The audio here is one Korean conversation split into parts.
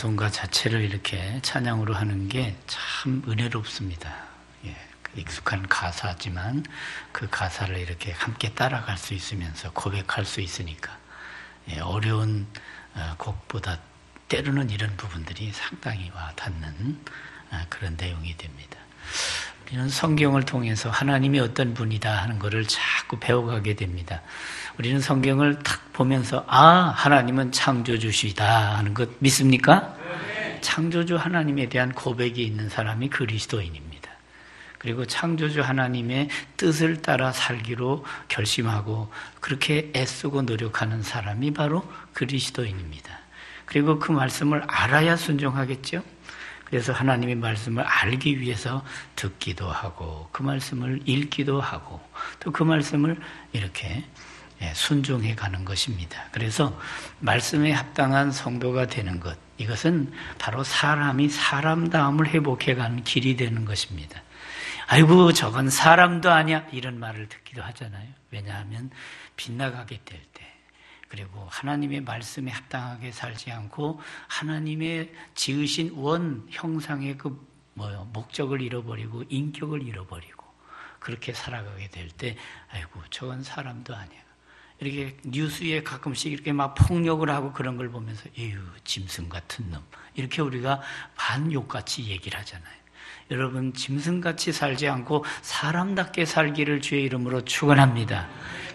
방송가 자체를 이렇게 찬양으로 하는 게 참 은혜롭습니다. 익숙한 가사지만 그 가사를 이렇게 함께 따라갈 수 있으면서 고백할 수 있으니까 어려운 곡보다 때로는 이런 부분들이 상당히 와닿는 그런 내용이 됩니다. 우리는 성경을 통해서 하나님이 어떤 분이다 하는 것을 자꾸 배워가게 됩니다. 우리는 성경을 딱 보면서 하나님은 창조주시다 하는 것 믿습니까? 네. 창조주 하나님에 대한 고백이 있는 사람이 그리스도인입니다. 그리고 창조주 하나님의 뜻을 따라 살기로 결심하고 그렇게 애쓰고 노력하는 사람이 바로 그리스도인입니다. 그리고 그 말씀을 알아야 순종하겠죠? 그래서 하나님의 말씀을 알기 위해서 듣기도 하고 그 말씀을 읽기도 하고 또 그 말씀을 이렇게 순종해 가는 것입니다. 그래서 말씀에 합당한 성도가 되는 것, 이것은 바로 사람이 사람다움을 회복해 가는 길이 되는 것입니다. 아이고 저건 사람도 아니야 이런 말을 듣기도 하잖아요. 왜냐하면 빗나가게 될 때, 그리고 하나님의 말씀에 합당하게 살지 않고 하나님의 지으신 원 형상의 목적을 잃어버리고 인격을 잃어버리고 그렇게 살아가게 될 때 아이고 저건 사람도 아니야. 이렇게 뉴스에 가끔씩 이렇게 막 폭력을 하고 그런 걸 보면서 에휴 짐승 같은 놈 이렇게 우리가 반욕같이 얘기를 하잖아요. 여러분 짐승같이 살지 않고 사람답게 살기를 주의 이름으로 축원합니다.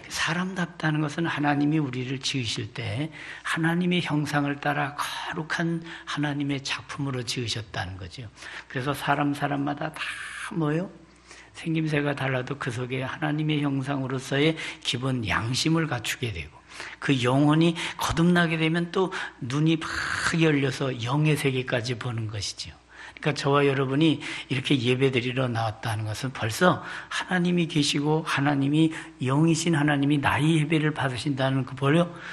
사람답다는 것은 하나님이 우리를 지으실 때 하나님의 형상을 따라 거룩한 하나님의 작품으로 지으셨다는 거죠. 그래서 사람마다 다 생김새가 달라도 그 속에 하나님의 형상으로서의 기본 양심을 갖추게 되고 그 영혼이 거듭나게 되면 또 눈이 팍 열려서 영의 세계까지 보는 것이죠. 그러니까 저와 여러분이 이렇게 예배드리러 나왔다는 것은 벌써 하나님이 계시고 하나님이 영이신 하나님이 나의 예배를 받으신다는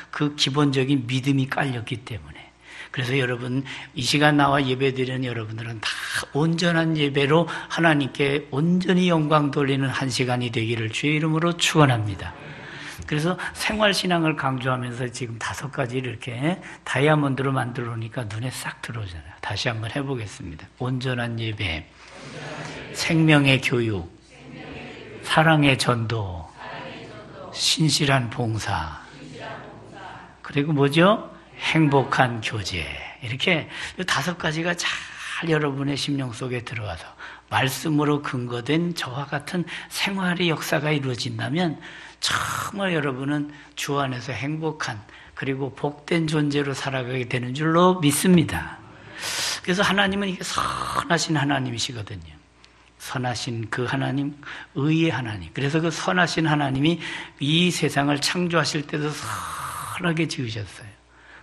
그 기본적인 믿음이 깔렸기 때문에, 그래서 여러분 이 시간 나와 예배드리는 여러분들은 다 온전한 예배로 하나님께 온전히 영광 돌리는 한 시간이 되기를 주의 이름으로 축원합니다. 그래서 생활신앙을 강조하면서 지금 5가지를 이렇게 다이아몬드로 만들어 놓으니까 눈에 싹 들어오잖아요. 다시 한번 해보겠습니다. 온전한 예배, 생명의 교육, 사랑의 전도, 신실한 봉사, 그리고 뭐죠? 행복한 교제. 이렇게 5가지가 잘 여러분의 심령 속에 들어와서 말씀으로 근거된 저와 같은 생활의 역사가 이루어진다면 정말 여러분은 주 안에서 행복한 그리고 복된 존재로 살아가게 되는 줄로 믿습니다. 그래서 하나님은 이게 선하신 하나님이시거든요. 선하신 그 하나님, 의의 하나님. 그래서 그 선하신 하나님이 이 세상을 창조하실 때도 선하게 지으셨어요.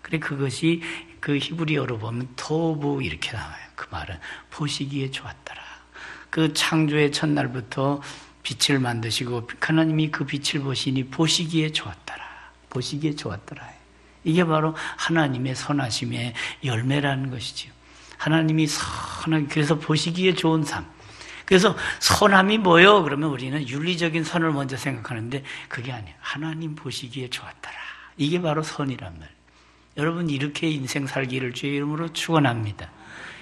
그래 그것이 그 히브리어로 보면 토부 이렇게 나와요. 그 말은 보시기에 좋았더라. 그 창조의 첫날부터 빛을 만드시고 하나님이 그 빛을 보시니 보시기에 좋았더라. 보시기에 좋았더라. 이게 바로 하나님의 선하심의 열매라는 것이죠. 하나님이 선하게, 그래서 보시기에 좋은 삶. 그래서 선함이 뭐요? 그러면 우리는 윤리적인 선을 먼저 생각하는데 그게 아니에요. 하나님 보시기에 좋았더라. 이게 바로 선이란 말이에요. 여러분 이렇게 인생 살기를 주의 이름으로 축원합니다.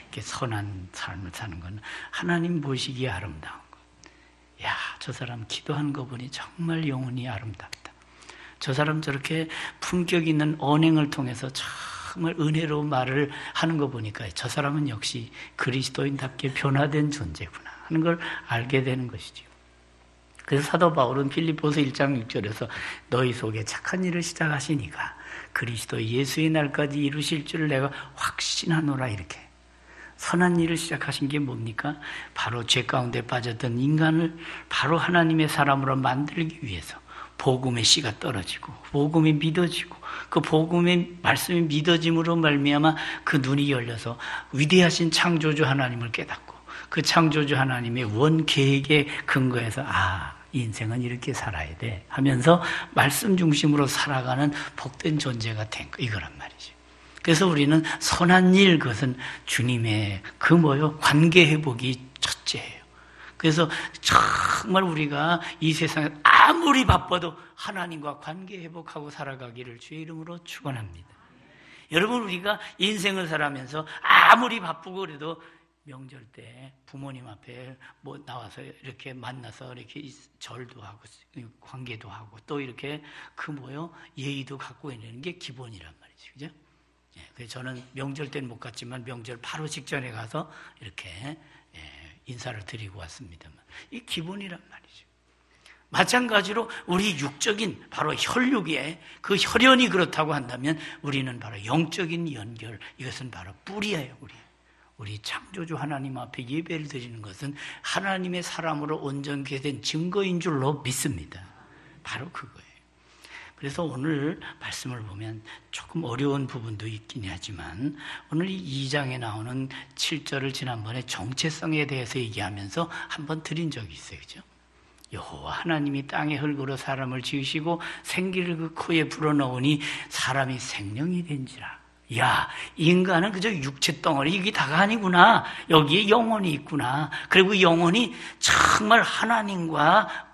이렇게 선한 삶을 사는 건 하나님 보시기에 아름다운 것. 야, 저 사람 기도하는 거 보니 정말 영혼이 아름답다. 저 사람 저렇게 품격 있는 언행을 통해서 정말 은혜로운 말을 하는 거 보니까 저 사람은 역시 그리스도인답게 변화된 존재구나 하는 걸 알게 되는 것이죠. 그래서 사도 바울은 빌립보서 1장 6절에서 너희 속에 착한 일을 시작하시니까 그리스도 예수의 날까지 이루실 줄을 내가 확신하노라. 이렇게 선한 일을 시작하신 게 뭡니까? 바로 죄 가운데 빠졌던 인간을 바로 하나님의 사람으로 만들기 위해서 복음의 씨가 떨어지고 복음이 믿어지고 그 복음의 말씀이 믿어짐으로 말미암아 그 눈이 열려서 위대하신 창조주 하나님을 깨닫고 그 창조주 하나님의 원 계획에 근거해서 인생은 이렇게 살아야 돼 하면서 말씀 중심으로 살아가는 복된 존재가 된 거, 이거란 말이죠. 그래서 우리는 선한 일, 그것은 주님의 관계 회복이 첫째예요. 그래서 정말 우리가 이 세상에 아무리 바빠도 하나님과 관계 회복하고 살아가기를 주의 이름으로 축원합니다. 여러분, 우리가 인생을 살아가면서 아무리 바쁘고 그래도 명절 때 부모님 앞에 뭐 나와서 이렇게 만나서 이렇게 절도 하고 관계도 하고 또 이렇게 예의도 갖고 있는 게 기본이란 말이죠. 그죠? 그래서 저는 명절 때는 못 갔지만 명절 바로 직전에 가서 이렇게 인사를 드리고 왔습니다만 이 기본이란 말이죠. 마찬가지로 우리 육적인 바로 혈육의 그 혈연이 그렇다고 한다면 우리는 바로 영적인 연결, 이것은 바로 뿌리예요. 우리 창조주 하나님 앞에 예배를 드리는 것은 하나님의 사람으로 온전케 된 증거인 줄로 믿습니다. 바로 그거예요. 그래서 오늘 말씀을 보면 조금 어려운 부분도 있긴 하지만 오늘 이 2장에 나오는 7절을 지난번에 정체성에 대해서 얘기하면서 한번 드린 적이 있어요. 그죠? 여호와 하나님이 땅의 흙으로 사람을 지으시고 생기를 그 코에 불어넣으니 사람이 생명이 된지라. 야, 인간은 그저 육체 덩어리 이게 다가 아니구나. 여기에 영혼이 있구나. 그리고 영혼이 정말 하나님과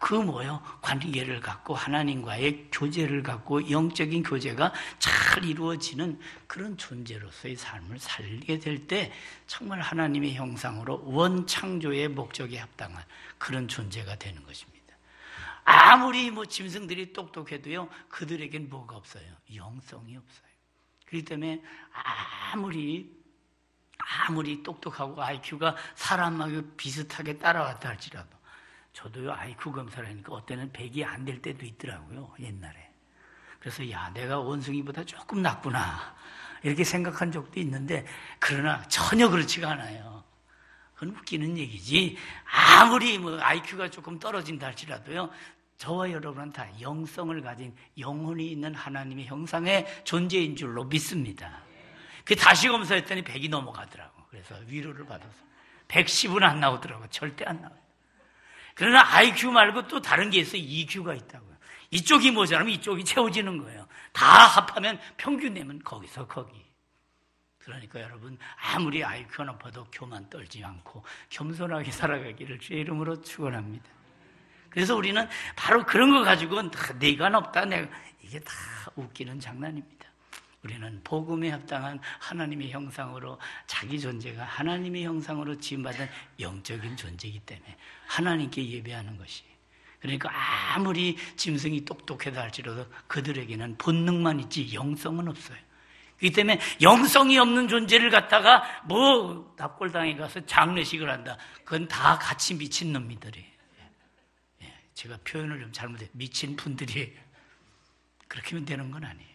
관계를 갖고 하나님과의 교제를 갖고 영적인 교제가 잘 이루어지는 그런 존재로서의 삶을 살게 될 때 정말 하나님의 형상으로 원창조의 목적에 합당한 그런 존재가 되는 것입니다. 아무리 짐승들이 똑똑해도요, 그들에겐 뭐가 없어요? 영성이 없어요. 그렇기 때문에 아무리 똑똑하고 IQ가 사람하고 비슷하게 따라왔다 할지라도 저도요 IQ 검사를 하니까 어때는 100이 안 될 때도 있더라고요, 옛날에. 그래서 내가 원숭이보다 조금 낫구나 이렇게 생각한 적도 있는데 그러나 전혀 그렇지가 않아요. 그건 웃기는 얘기지. 아무리 IQ가 조금 떨어진다 할지라도요, 저와 여러분은 다 영성을 가진 영혼이 있는 하나님의 형상의 존재인 줄로 믿습니다. 그 다시 검사했더니 100이 넘어가더라고. 그래서 위로를 받아서 110은 안 나오더라고. 절대 안 나와요. 그러나 IQ 말고 또 다른 게 있어요. EQ가 있다고요. 이쪽이 모자라면 이쪽이 채워지는 거예요. 다 합하면 평균 내면 거기서 거기. 그러니까 여러분, 아무리 IQ가 높아도 교만 떨지 않고 겸손하게 살아가기를 주의 이름으로 축원합니다. 그래서 우리는 바로 그런 거 가지고는 내가 높다, 이게 다 웃기는 장난입니다. 우리는 복음에 합당한 하나님의 형상으로 자기 존재가 하나님의 형상으로 지음받은 영적인 존재이기 때문에 하나님께 예배하는 것이. 그러니까 아무리 짐승이 똑똑하다 할지라도 그들에게는 본능만 있지 영성은 없어요. 그렇기 때문에 영성이 없는 존재를 갖다가 납골당에 가서 장례식을 한다. 그건 다 같이 미친 놈이들이에요. 제가 표현을 좀 잘못해 미친 분들이에요. 그렇게 하면 되는 건 아니에요.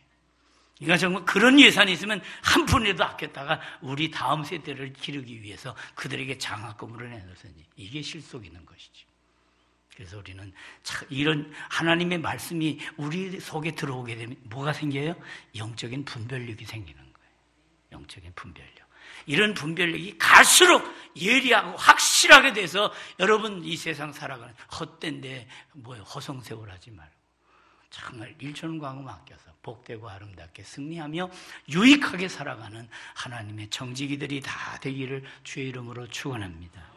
그러니까 정말 그런 예산이 있으면 한 푼이라도 아꼈다가 우리 다음 세대를 기르기 위해서 그들에게 장학금으로 내놓으니 이게 실속 있는 것이지. 그래서 우리는 이런 하나님의 말씀이 우리 속에 들어오게 되면 뭐가 생겨요? 영적인 분별력이 생기는 거예요. 영적인 분별력. 이런 분별력이 갈수록 예리하고 확실하게 돼서 여러분 이 세상 살아가는 헛된데 허송세월 하지 말고 정말 일천광음 아껴서 복되고 아름답게 승리하며 유익하게 살아가는 하나님의 정직이들이 다 되기를 주의 이름으로 축원합니다.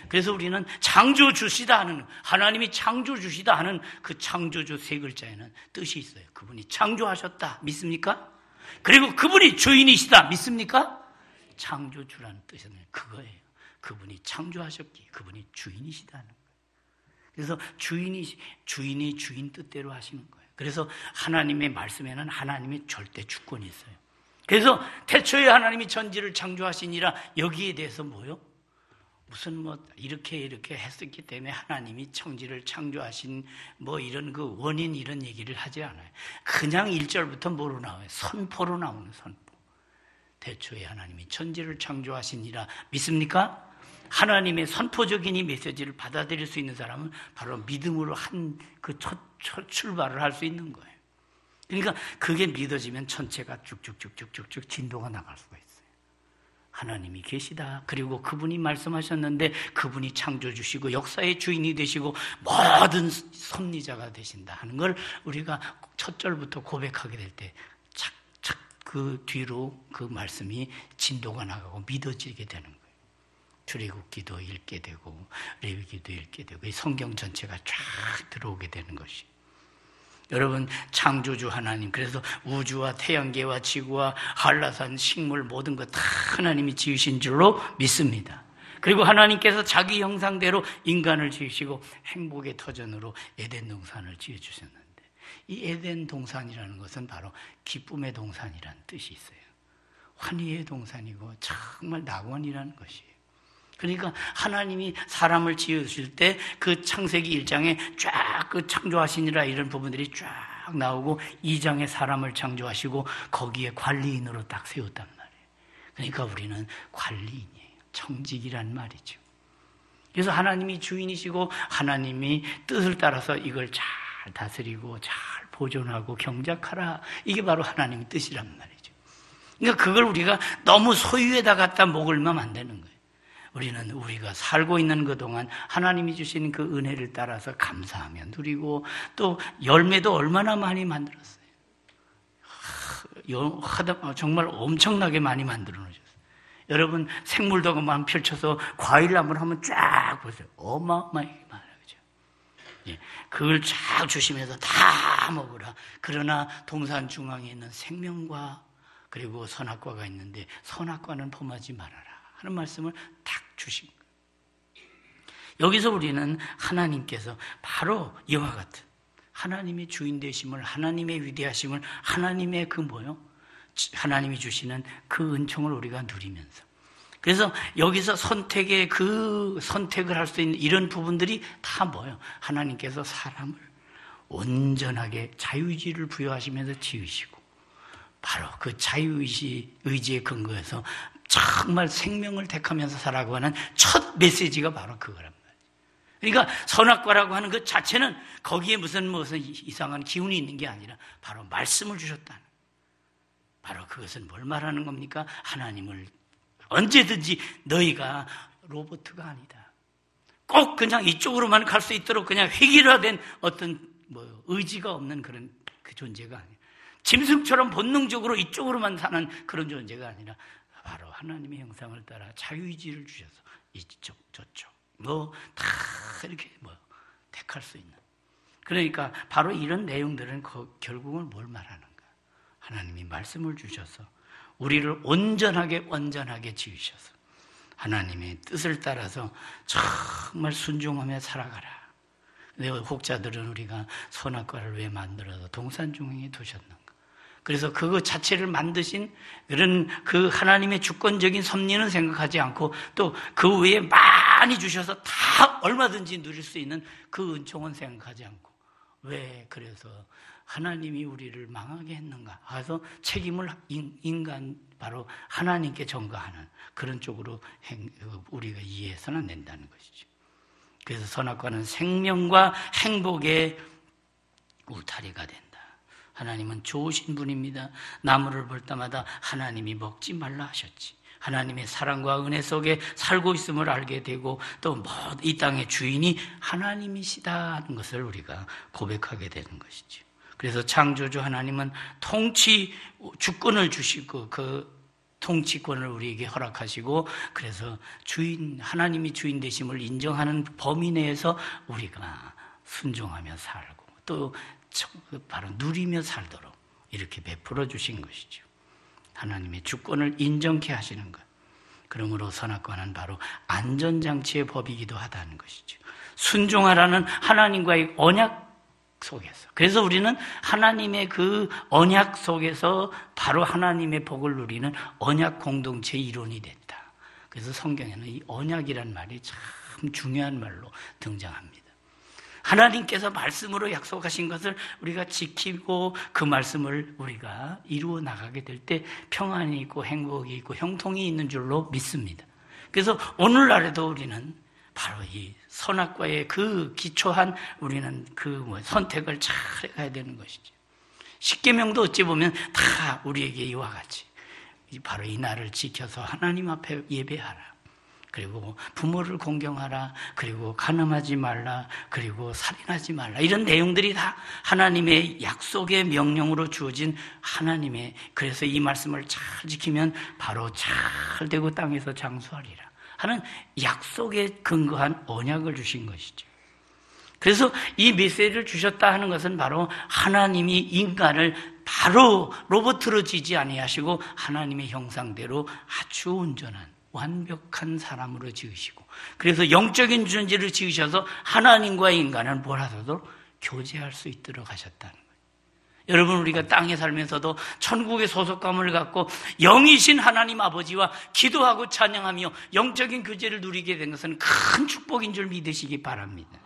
그래서 우리는 창조주시다 하는, 하나님이 창조주시다 하는 그 창조주 세 글자에는 뜻이 있어요. 그분이 창조하셨다 믿습니까? 그리고 그분이 주인이시다 믿습니까? 창조주라는 뜻은 그거예요. 그분이 창조하셨기에 그분이 주인이시다는 거예요. 그래서 주인이 주인 뜻대로 하시는 거예요. 그래서 하나님의 말씀에는 하나님의 절대 주권이 있어요. 그래서 태초에 하나님이 천지를 창조하시니라 여기에 대해서 무슨 이렇게 했었기 때문에 하나님이 천지를 창조하신 이런 그 원인 이런 얘기를 하지 않아요. 그냥 1절부터 뭐로 나와요? 선포로 나오는 선포. 태초에 하나님이 천지를 창조하시니라 믿습니까? 하나님의 선포적인 이 메시지를 받아들일 수 있는 사람은 바로 믿음으로 한 그 첫 출발을 할 수 있는 거예요. 그러니까 그게 믿어지면 전체가 쭉쭉쭉쭉쭉 진도가 나갈 수가 있어요. 하나님이 계시다. 그리고 그분이 말씀하셨는데 그분이 창조주시고 역사의 주인이 되시고 모든 섭리자가 되신다 하는 걸 우리가 첫 절부터 고백하게 될 때 착착 그 뒤로 그 말씀이 진도가 나가고 믿어지게 되는 거예요. 출애굽기도 읽게 되고 레위기도 읽게 되고 이 성경 전체가 쫙 들어오게 되는 것이. 여러분, 창조주 하나님, 그래서 우주와 태양계와 지구와 한라산, 식물 모든 것 다 하나님이 지으신 줄로 믿습니다. 그리고 하나님께서 자기 형상대로 인간을 지으시고 행복의 터전으로 에덴 동산을 지어주셨는데, 이 에덴 동산이라는 것은 바로 기쁨의 동산이라는 뜻이 있어요. 환희의 동산이고 정말 낙원이라는 것이에요. 그러니까 하나님이 사람을 지으실 때 그 창세기 1장에 쫙 그 창조하시니라 이런 부분들이 쫙 나오고 2장에 사람을 창조하시고 거기에 관리인으로 딱 세웠단 말이에요. 그러니까 우리는 관리인이에요. 청직이란 말이죠. 그래서 하나님이 주인이시고 하나님이 뜻을 따라서 이걸 잘 다스리고 잘 보존하고 경작하라. 이게 바로 하나님의 뜻이란 말이죠. 그러니까 그걸 우리가 너무 소유에다 갖다 목을면 안 되는 거예요. 우리는 우리가 살고 있는 그동안 하나님이 주신 그 은혜를 따라서 감사하며 누리고 또 열매도 얼마나 많이 만들었어요. 정말 엄청나게 많이 만들어 놓으셨어요. 여러분 생물도만 펼쳐서 과일나무를 한번 쫙 보세요. 어마어마하게 많아요. 그죠? 예, 그걸 쫙 주시면서 다 먹으라. 그러나 동산 중앙에 있는 생명과 그리고 선악과가 있는데 선악과는 범하지 말아라 하는 말씀을 딱 주신 거예요. 여기서 우리는 하나님께서 바로 이와 같은 하나님의 주인 되심을, 하나님의 위대하심을, 하나님의 하나님이 주시는 그 은총을 우리가 누리면서, 그래서 여기서 선택의 그 선택을 할 수 있는 이런 부분들이 다 뭐예요? 하나님께서 사람을 온전하게 자유의지를 부여하시면서 지으시고 바로 그 자유의지에 근거해서 정말 생명을 택하면서 살아가는 첫 메시지가 바로 그거란 말이에요. 그러니까 선악과라고 하는 그 자체는 거기에 무슨 이상한 기운이 있는 게 아니라 바로 말씀을 주셨다는, 바로 그것은 뭘 말하는 겁니까? 하나님을 언제든지 너희가 로봇가 아니다. 꼭 그냥 이쪽으로만 갈 수 있도록 그냥 획일화된 어떤 의지가 없는 그런 그 존재가 아니에요. 짐승처럼 본능적으로 이쪽으로만 사는 그런 존재가 아니라 바로 하나님의 형상을 따라 자유의지를 주셔서 이쪽 저쪽 다 이렇게 택할 수 있는, 그러니까 바로 이런 내용들은 결국은 뭘 말하는가? 하나님이 말씀을 주셔서 우리를 온전하게 지으셔서 하나님의 뜻을 따라서 정말 순종하며 살아가라. 근데 혹자들은 우리가 선악과를 왜 만들어서 동산 중앙에 두셨는가? 그래서 그거 자체를 만드신 그런 그 하나님의 주권적인 섭리는 생각하지 않고 또 그 외에 많이 주셔서 다 얼마든지 누릴 수 있는 그 은총은 생각하지 않고, 왜 그래서 하나님이 우리를 망하게 했는가 해서 책임을 인간 바로 하나님께 전가하는 그런 쪽으로 우리가 이해해서는 안 된다는 것이죠. 그래서 선악과는 생명과 행복의 울타리가 된다. 하나님은 좋으신 분입니다. 나무를 볼 때마다 하나님이 먹지 말라 하셨지. 하나님의 사랑과 은혜 속에 살고 있음을 알게 되고 또 이 땅의 주인이 하나님이시다는 것을 우리가 고백하게 되는 것이죠. 그래서 창조주 하나님은 주권을 주시고 그 통치권을 우리에게 허락하시고, 그래서 하나님이 주인 되심을 인정하는 범위 내에서 우리가 순종하며 살고 또 바로 누리며 살도록 이렇게 베풀어 주신 것이죠. 하나님의 주권을 인정케 하시는 것. 그러므로 선악과는 바로 안전장치의 법이기도 하다는 것이죠. 순종하라는 하나님과의 언약 속에서. 그래서 우리는 하나님의 그 언약 속에서 바로 하나님의 복을 누리는 언약 공동체의 일원이 됐다. 그래서 성경에는 이 언약이란 말이 참 중요한 말로 등장합니다. 하나님께서 말씀으로 약속하신 것을 우리가 지키고 그 말씀을 우리가 이루어 나가게 될 때 평안이 있고 행복이 있고 형통이 있는 줄로 믿습니다. 그래서 오늘날에도 우리는 바로 이 선악과의 그 기초한 우리는 선택을 잘 해야 되는 것이죠. 십계명도 어찌 보면 다 우리에게 이와 같이 바로 이 날을 지켜서 하나님 앞에 예배하라. 그리고 부모를 공경하라. 그리고 간음하지 말라. 그리고 살인하지 말라. 이런 내용들이 다 하나님의 약속의 명령으로 주어진 하나님의, 그래서 이 말씀을 잘 지키면 바로 잘 되고 땅에서 장수하리라 하는 약속에 근거한 언약을 주신 것이죠. 그래서 이 메시지를 주셨다 하는 것은 바로 하나님이 인간을 바로 로봇으로 지지 아니하시고 하나님의 형상대로 아주 온전한 완벽한 사람으로 지으시고, 그래서 영적인 존재를 지으셔서 하나님과 인간을 뭘 하셔도 교제할 수 있도록 하셨다는 거예요. 여러분, 우리가 땅에 살면서도 천국의 소속감을 갖고 영이신 하나님 아버지와 기도하고 찬양하며 영적인 교제를 누리게 된 것은 큰 축복인 줄 믿으시기 바랍니다.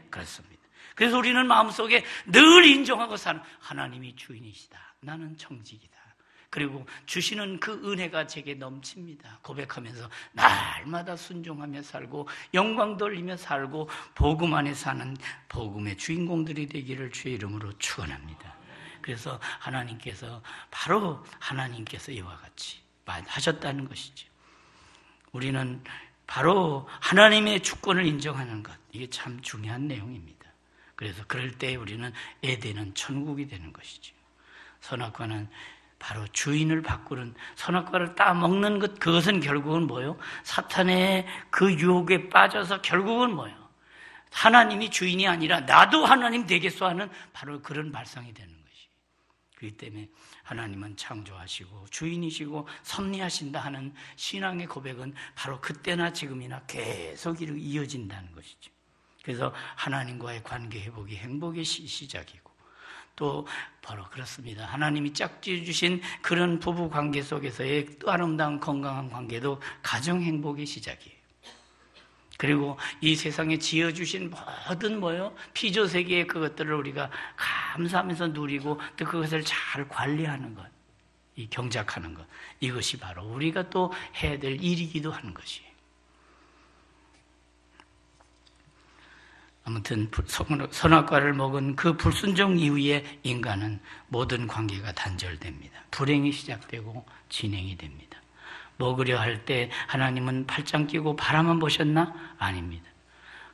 그렇습니다. 그래서 우리는 마음속에 늘 인정하고 사는 하나님이 주인이시다. 나는 청직이다. 그리고 주시는 그 은혜가 제게 넘칩니다. 고백하면서 날마다 순종하며 살고 영광 돌리며 살고 복음 안에 사는 복음의 주인공들이 되기를 주의 이름으로 축원합니다. 그래서 바로 하나님께서 이와 같이 하셨다는 것이죠. 우리는 바로 하나님의 주권을 인정하는 것, 이게 참 중요한 내용입니다. 그래서 그럴 때 우리는 에덴은 천국이 되는 것이죠. 선악과는 바로 주인을 바꾸는, 선악과를 따먹는 것, 그것은 결국은 뭐예요? 사탄의 그 유혹에 빠져서 결국은 뭐예요? 하나님이 주인이 아니라 나도 하나님 되겠소 하는 바로 그런 발상이 되는 것이에요. 그렇기 때문에 하나님은 창조하시고 주인이시고 섭리하신다 하는 신앙의 고백은 바로 그때나 지금이나 계속 이어진다는 것이죠. 그래서 하나님과의 관계 회복이 행복의 시작이고, 또 바로 그렇습니다. 하나님이 짝지어 주신 그런 부부 관계 속에서의 또 아름다운 건강한 관계도 가정 행복의 시작이에요. 그리고 이 세상에 지어주신 모든 피조세계의 그것들을 우리가 감사하면서 누리고 또 그것을 잘 관리하는 것, 이 경작하는 것, 이것이 바로 우리가 또 해야 될 일이기도 하는 것이에요. 아무튼 선악과를 먹은 그 불순종 이후에 인간은 모든 관계가 단절됩니다. 불행이 시작되고 진행이 됩니다. 먹으려 할 때 하나님은 팔짱 끼고 바라만 보셨나? 아닙니다.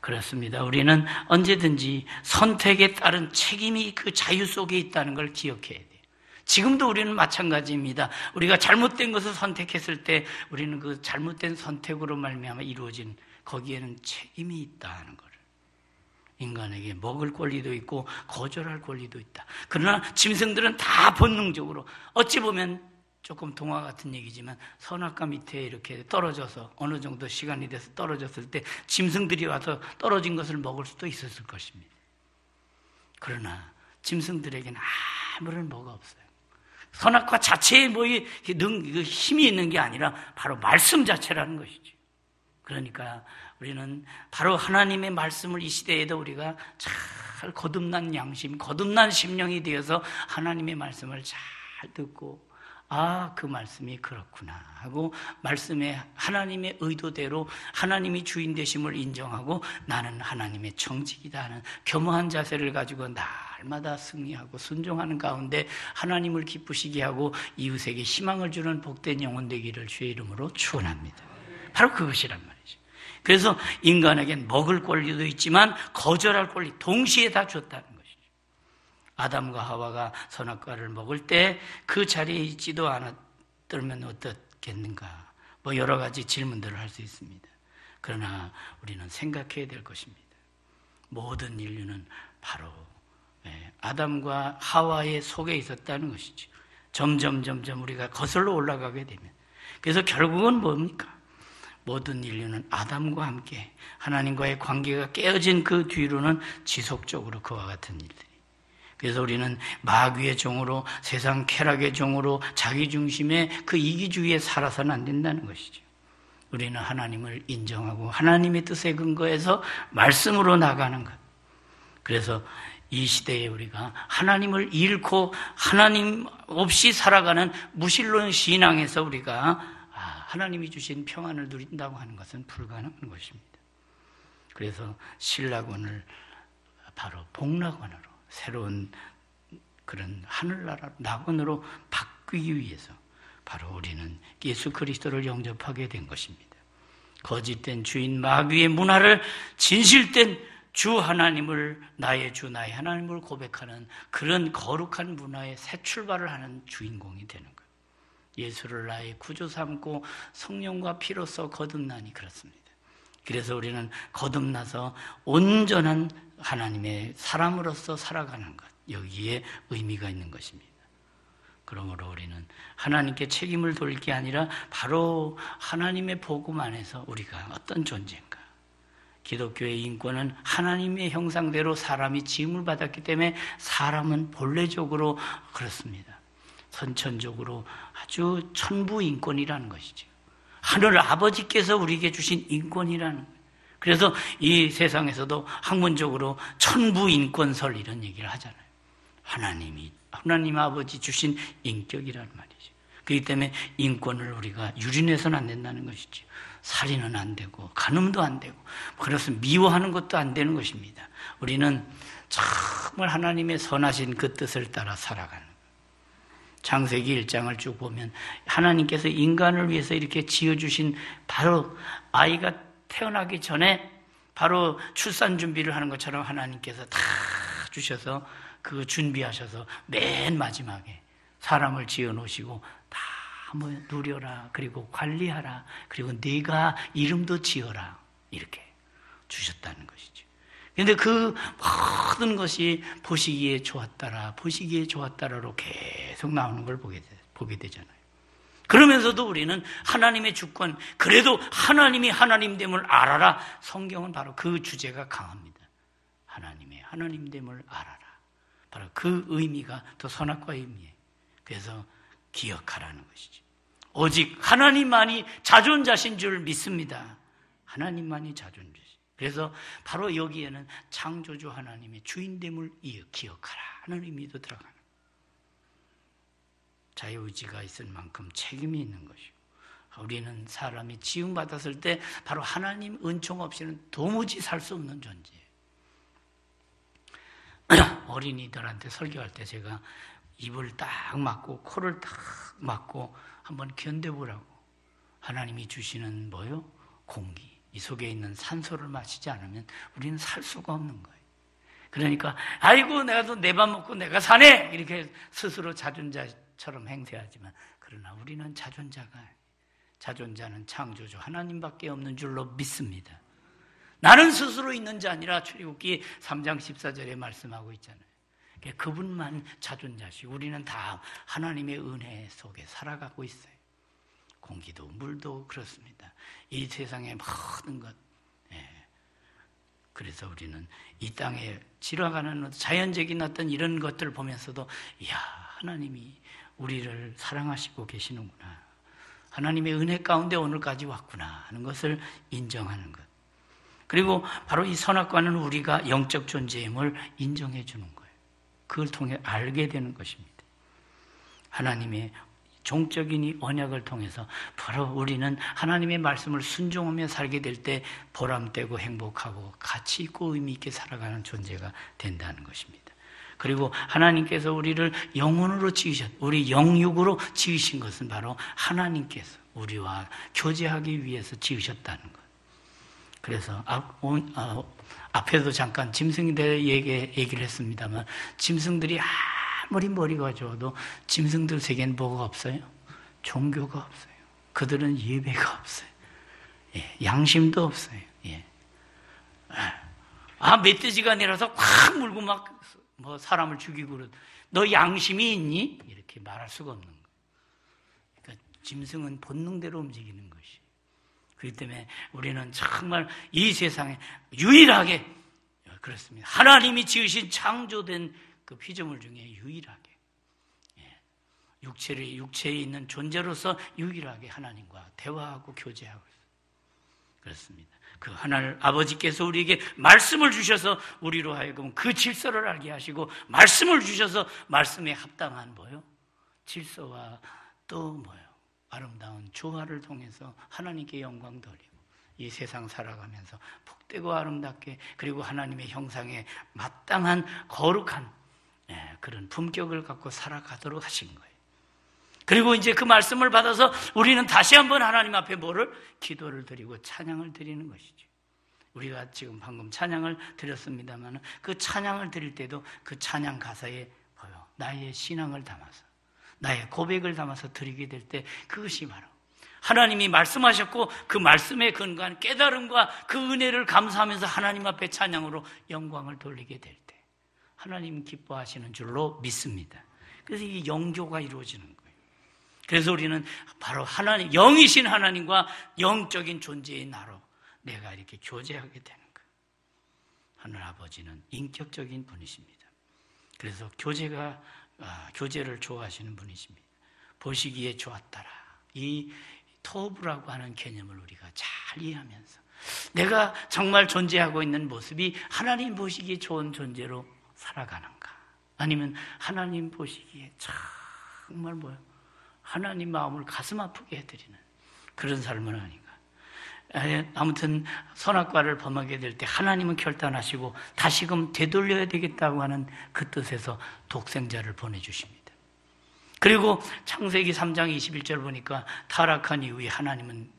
그렇습니다. 우리는 언제든지 선택에 따른 책임이 그 자유 속에 있다는 걸 기억해야 돼요. 지금도 우리는 마찬가지입니다. 우리가 잘못된 것을 선택했을 때 우리는 그 잘못된 선택으로 말미암아 이루어진 거기에는 책임이 있다는 거를, 인간에게 먹을 권리도 있고 거절할 권리도 있다. 그러나 짐승들은 다 본능적으로, 어찌 보면 조금 동화 같은 얘기지만 선악과 밑에 이렇게 떨어져서 어느 정도 시간이 돼서 떨어졌을 때 짐승들이 와서 떨어진 것을 먹을 수도 있었을 것입니다. 그러나 짐승들에게는 아무런 뭐가 없어요. 선악과 자체에 힘이 있는 게 아니라 바로 말씀 자체라는 것이죠. 그러니까 우리는 바로 하나님의 말씀을 이 시대에도 우리가 잘 거듭난 양심, 거듭난 심령이 되어서 하나님의 말씀을 잘 듣고, 그 말씀이 그렇구나 하고 말씀에 하나님의 의도대로 하나님이 주인 되심을 인정하고 나는 하나님의 청직이다 하는 겸허한 자세를 가지고 날마다 승리하고 순종하는 가운데 하나님을 기쁘시게 하고 이웃에게 희망을 주는 복된 영혼 되기를 주의 이름으로 축원합니다. 바로 그것이란 말이죠. 그래서 인간에겐 먹을 권리도 있지만 거절할 권리 동시에 다 줬다는 것이죠. 아담과 하와가 선악과를 먹을 때 그 자리에 있지도 않았더면 어떻겠는가, 여러 가지 질문들을 할 수 있습니다. 그러나 우리는 생각해야 될 것입니다. 모든 인류는 바로 아담과 하와의 속에 있었다는 것이죠. 점점 우리가 거슬러 올라가게 되면, 그래서 결국은 뭡니까? 모든 인류는 아담과 함께 하나님과의 관계가 깨어진 그 뒤로는 지속적으로 그와 같은 일들이. 그래서 우리는 마귀의 종으로, 세상 쾌락의 종으로, 자기중심의 그 이기주의에 살아서는 안 된다는 것이죠. 우리는 하나님을 인정하고 하나님의 뜻에 근거해서 말씀으로 나가는 것. 그래서 이 시대에 우리가 하나님을 잃고 하나님 없이 살아가는 무신론 신앙에서 우리가 하나님이 주신 평안을 누린다고 하는 것은 불가능한 것입니다. 그래서 신락원을 바로 복락원으로, 새로운 그런 하늘나라 낙원으로 바꾸기 위해서 바로 우리는 예수 그리스도를 영접하게 된 것입니다. 거짓된 주인 마귀의 문화를 진실된 주 하나님을, 나의 주 나의 하나님을 고백하는 그런 거룩한 문화의 새 출발을 하는 주인공이 되는 것. 예수를 나의 구주 삼고 성령과 피로써 거듭나니 그렇습니다. 그래서 우리는 거듭나서 온전한 하나님의 사람으로서 살아가는 것, 여기에 의미가 있는 것입니다. 그러므로 우리는 하나님께 책임을 돌릴 게 아니라 바로 하나님의 복음 안에서 우리가 어떤 존재인가. 기독교의 인권은 하나님의 형상대로 사람이 지음을 받았기 때문에 사람은 본래적으로 그렇습니다. 선천적으로 아주 천부 인권이라는 것이죠. 하늘 아버지께서 우리에게 주신 인권이라는 거예요. 그래서 이 세상에서도 학문적으로 천부 인권설 이런 얘기를 하잖아요. 하나님 아버지 주신 인격이라는 말이죠. 그렇기 때문에 인권을 우리가 유린해서는 안 된다는 것이죠. 살인은 안 되고 간음도 안 되고 그래서 미워하는 것도 안 되는 것입니다. 우리는 정말 하나님의 선하신 그 뜻을 따라 살아가는 거예요. 창세기 1장을 쭉 보면 하나님께서 인간을 위해서 이렇게 지어주신 바로 아이가 태어나기 전에 바로 출산 준비를 하는 것처럼 하나님께서 다 주셔서 그 준비하셔서 맨 마지막에 사람을 지어 놓으시고 다 누려라, 그리고 관리하라, 그리고 네가 이름도 지어라 이렇게 주셨다는 것이죠. 그런데 그 모든 것이 보시기에 좋았다라로 계속 나오는 걸 보게 되잖아요. 그러면서도 우리는 하나님의 주권, 그래도 하나님이 하나님됨을 알아라. 성경은 바로 그 주제가 강합니다. 하나님의 하나님됨을 알아라. 바로 그 의미가 더 선악과의 의미예요. 그래서 기억하라는 것이죠. 오직 하나님만이 자존자신 줄 믿습니다. 하나님만이 자존자신. 그래서 바로 여기에는 창조주 하나님의 주인됨을 기억하라 하는 의미도 들어가는. 자유의지가 있을 만큼 책임이 있는 것이고, 우리는 사람이 지음받았을 때 바로 하나님 은총 없이는 도무지 살 수 없는 존재예요. 어린이들한테 설교할 때 제가 입을 딱 막고 코를 딱 막고 한번 견뎌보라고. 하나님이 주시는 뭐요? 공기. 이 속에 있는 산소를 마시지 않으면 우리는 살 수가 없는 거예요. 그러니까 아이고 내가 또 내 밥 먹고 내가 사네 이렇게 스스로 자존자처럼 행세하지만, 그러나 우리는 자존자는 창조주 하나님밖에 없는 줄로 믿습니다. 나는 스스로 있는 자 아니라 출애굽기 3장 14절에 말씀하고 있잖아요. 그분만 자존자시고 우리는 다 하나님의 은혜 속에 살아가고 있어요. 공기도 물도 그렇습니다. 이 세상의 모든 것. 그래서 우리는 이 땅에 지나가는 자연적인 어떤 이런 것들을 보면서도 이야, 하나님이 우리를 사랑하시고 계시는구나. 하나님의 은혜 가운데 오늘까지 왔구나 하는 것을 인정하는 것. 그리고 바로 이 선악과는 우리가 영적 존재임을 인정해 주는 거예요. 그걸 통해 알게 되는 것입니다. 하나님의 종적인 이 언약을 통해서 바로 우리는 하나님의 말씀을 순종하며 살게 될 때 보람되고 행복하고 가치 있고 의미 있게 살아가는 존재가 된다는 것입니다. 그리고 하나님께서 우리를 영혼으로 우리 영육으로 지으신 것은 바로 하나님께서 우리와 교제하기 위해서 지으셨다는 것. 그래서 앞에도 잠깐 짐승들에 얘기를 했습니다만, 짐승들이 아무리 머리가 좋아도 짐승들 세계는 뭐가 없어요? 종교가 없어요. 그들은 예배가 없어요. 양심도 없어요. 멧돼지가 내려서 확 물고 막 뭐 사람을 죽이고 그러. 너 양심이 있니? 이렇게 말할 수가 없는 거예요. 그러니까 짐승은 본능대로 움직이는 것이. 그렇기 때문에 우리는 정말 이 세상에 유일하게 그렇습니다. 하나님이 지으신 창조된 그 피조물 중에 유일하게 육체에 있는 존재로서 유일하게 하나님과 대화하고 교제하고 있어요. 그렇습니다. 그 하나님 아버지께서 우리에게 말씀을 주셔서 우리로 하여금 그 질서를 알게 하시고, 말씀을 주셔서 말씀에 합당한 뭐요? 질서와 또 뭐요? 아름다운 조화를 통해서 하나님께 영광 돌리고 이 세상 살아가면서 복되고 아름답게, 그리고 하나님의 형상에 마땅한 거룩한 그런 품격을 갖고 살아가도록 하신 거예요. 그리고 이제 그 말씀을 받아서 우리는 다시 한번 하나님 앞에 뭐를? 기도를 드리고 찬양을 드리는 것이죠. 우리가 지금 방금 찬양을 드렸습니다만, 그 찬양을 드릴 때도 그 찬양 가사에 나의 신앙을 담아서, 나의 고백을 담아서 드리게 될 때 그것이 바로 하나님이 말씀하셨고 그 말씀에 근거한 깨달음과 그 은혜를 감사하면서 하나님 앞에 찬양으로 영광을 돌리게 될 때 하나님 기뻐하시는 줄로 믿습니다. 그래서 이 영교가 이루어지는 거예요. 그래서 우리는 바로 하나님, 영이신 하나님과 영적인 존재의 나로 내가 이렇게 교제하게 되는 거예요. 하늘 아버지는 인격적인 분이십니다. 그래서 교제를 좋아하시는 분이십니다. 보시기에 좋았더라. 이 토브라고 하는 개념을 우리가 잘 이해하면서 내가 정말 존재하고 있는 모습이 하나님 보시기에 좋은 존재로 살아가는가? 아니면 하나님 보시기에 정말 하나님 마음을 가슴 아프게 해드리는 그런 삶은 아닌가? 아무튼 선악과를 범하게 될 때 하나님은 결단하시고 다시금 되돌려야 되겠다고 하는 그 뜻에서 독생자를 보내주십니다. 그리고 창세기 3장 21절 보니까 타락한 이후에 하나님은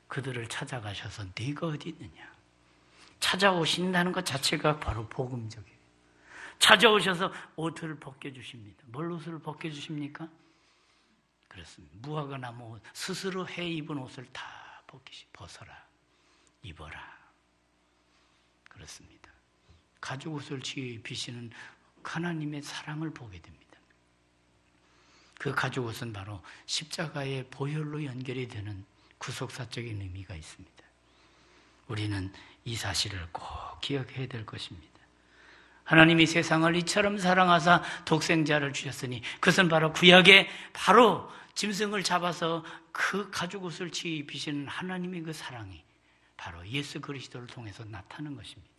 그들을 찾아가셔서 네가 어디 있느냐? 찾아오신다는 것 자체가 바로 복음적이에요. 찾아오셔서 옷을 벗겨주십니다. 뭘 옷을 벗겨주십니까? 그렇습니다. 무화과 나무 옷, 스스로 해 입은 옷을 다 벗어라, 입어라. 그렇습니다. 가죽 옷을 입히시는 하나님의 사랑을 보게 됩니다. 그 가죽 옷은 바로 십자가의 보혈로 연결이 되는 구속사적인 의미가 있습니다. 우리는 이 사실을 꼭 기억해야 될 것입니다. 하나님이 세상을 이처럼 사랑하사 독생자를 주셨으니 그것은 바로 구약에 바로 짐승을 잡아서 그 가죽 옷을 입히시는 하나님의 그 사랑이 바로 예수 그리스도를 통해서 나타나는 것입니다.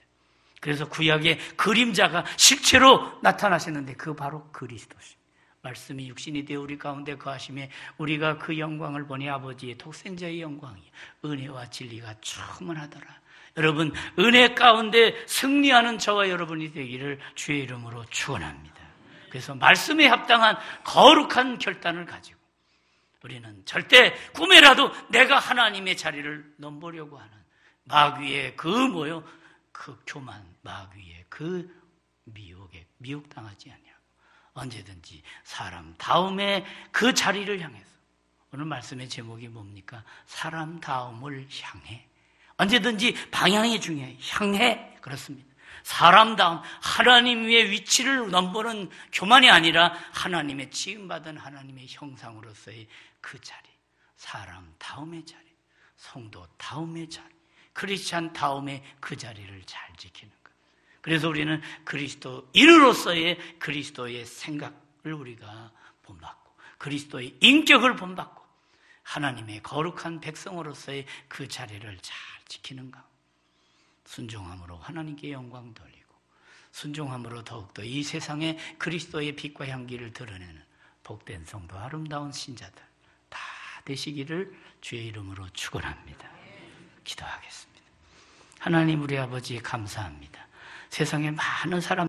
그래서 구약의 그림자가 실체로 나타나셨는데 그 바로 그리스도십니다. 말씀이 육신이 되어 우리 가운데 거하심에 우리가 그 영광을 보니 아버지의 독생자의 영광이 은혜와 진리가 충만하더라. 여러분, 은혜 가운데 승리하는 저와 여러분이 되기를 주의 이름으로 축원합니다. 그래서 말씀에 합당한 거룩한 결단을 가지고 우리는 절대 꿈에라도 내가 하나님의 자리를 넘보려고 하는 마귀의 그 교만, 마귀의 그 미혹에 미혹당하지 않냐. 언제든지 사람 다음에 그 자리를 향해서, 오늘 말씀의 제목이 뭡니까? 사람 다음을 향해. 언제든지 방향이 중요해. 향해. 그렇습니다. 사람 다음, 하나님 위에 위치를 넘보는 교만이 아니라 하나님의 지음받은 하나님의 형상으로서의 그 자리, 사람 다음의 자리, 성도 다음의 자리, 크리스찬 다음의 그 자리를 잘 지키는 것. 그래서 우리는 그리스도인으로서의 그리스도의 생각을 우리가 본받고 그리스도의 인격을 본받고 하나님의 거룩한 백성으로서의 그 자리를 잘 지키는가. 순종함으로 하나님께 영광 돌리고 순종함으로 더욱더 이 세상에 그리스도의 빛과 향기를 드러내는 복된 성도, 아름다운 신자들 다 되시기를 주의 이름으로 축원합니다. 기도하겠습니다. 하나님 우리 아버지 감사합니다. 세상에 많은 사람